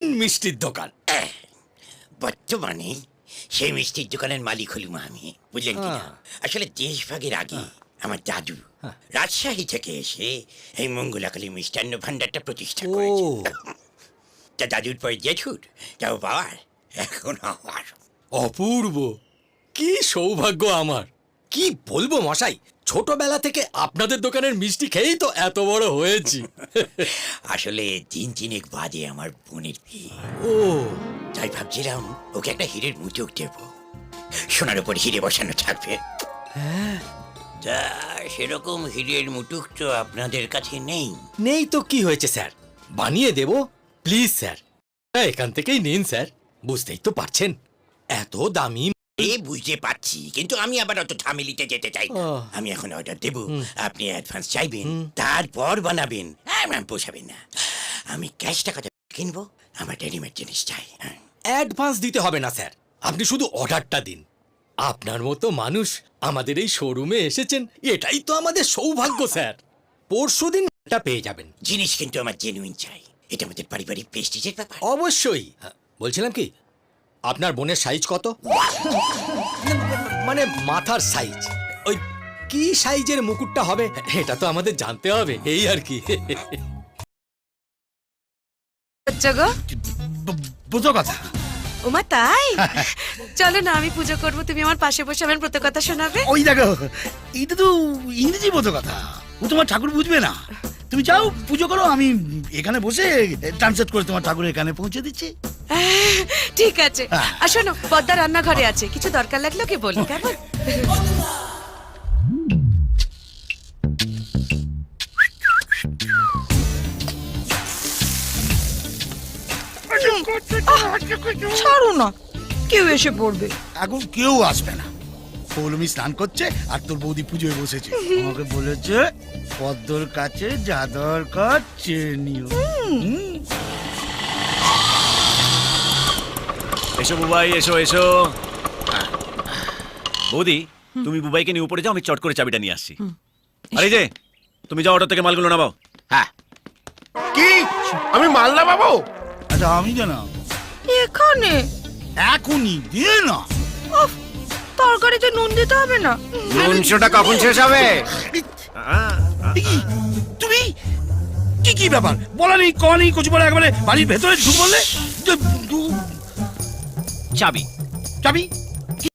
মিষ্টির দোকান। বর্তমানে সেই মিষ্টির দোকানের মালিক হলুম আমি, বুঝলেন কিনা? আসলে দেশভাগের আগে আমার দাদু রাজশাহী থেকে এসে এই মঙ্গলাকালী মিষ্টান্ন ভান্ডারটা প্রতিষ্ঠা করেছে। তা দাদুর পরে জেঠুর, তাও পাওয়ার এখন আমার। অপূর্ব, কি সৌভাগ্য আমার! কি বলবো মশাই, ছোটবেলা থেকে আপনাদের দোকানের মিষ্টি খেয়েই তো এত বড় হয়েছি। আসলে দিন তিনেক বাদে আমার বোনের বিয়ে, ও, তাই ভাবছিলাম ওকে একটা হীরের মুঠোক দেব, সোনার উপর হিরে বসানো থাকবে। তা সেরকম হীরের মুঠোক তো আপনাদের কাছে নেই। নেই তো কি হয়েছে স্যার, বানিয়ে দেব প্লিজ স্যার। এখান থেকেই নিন স্যার, বুঝতেই তো পারছেন এত দামি। বুঝতে পারছি, কিন্তু আমি আবার অত ঝামেলিতে যেতে চাই না। আহ। আমি এখন অর্ডার দেব, আপনি অ্যাডভান্স চাইবেন, তারপর বানাবেন। পোষাবেন না, আমি ক্যাশ টাকাতে কিনবো, আমার রেডিমেড জিনিস চাই। অ্যাডভান্স দিতে হবে না স্যার, আপনি শুধু অর্ডারটা দিন। আপনার মতো মানুষ আমাদের এই শোরুমে এসেছেন, এটাই তো আমাদের সৌভাগ্য স্যার। পরশুদিন এটা পেয়ে যাবেন। জিনিস কিন্তু আমার জেনুইন চাই, এটা আমাদের পারিবারিক প্রেস্টিজের ব্যাপার। অবশ্যই। বলছিলাম কি, আপনার বোনের সাইজ কত? মানে মাথার সাইজ, ওই কি সাইজের মুকুটটা হবে এটা তো আমাদের জানতে হবে, এই আর কি। বুঝো কথা। ওমা তাই? চলো না, আমি পুজো করবো, তুমি আমার পাশে বসে আমার ব্রত কথা শোনাবে। ওই দেখো, এইটা তো ইংরেজি বোঝো কথা, ও তোমার ঠাকুর বুঝবে না। তুমি যাও পুজো করো, আমি এখানে বসে ট্রান্সলেট করে তোমার ঠাকুরের এখানে পৌঁছে দিচ্ছি। ঠিক আছে। আর শোনো, পদ্মা রান্নাঘরে আছে, কিছু দরকার লাগলে ওকে বলি, কেমন? ছাড়ো না, কেউ এসে পড়বে। এখন কেউ আসবে না, পৌলমি স্নান করছে আর তোর বৌদি পুজোয় বসেছে। আমাকে বলেছে পদ্মর কাছে যা দরকার চেয়ে নিও। এসো বুবাই, এসো এসো। বৌদি, তুমি বুবাইকে নিয়ে উপরে যাও, আমি চট করে চাবিটা নিয়ে আসছি। আরে যে তুমি যাও, অটো থেকে মালগুলো নামাও। হ্যাঁ, কি আমি মাল না পাবো? আচ্ছা আমি কেন? এখানে এখনই দিয়ে না। উফ, তরকারিতে নুন দিতে হবে না? নুনশোটা কখন শেষ হবে? তুমি কি কি ব্যাপার? বলা নেই ক নেই, কচু বলে একেবারে বাড়ির ভেতরে ঢুক বললে। চাবি চাবি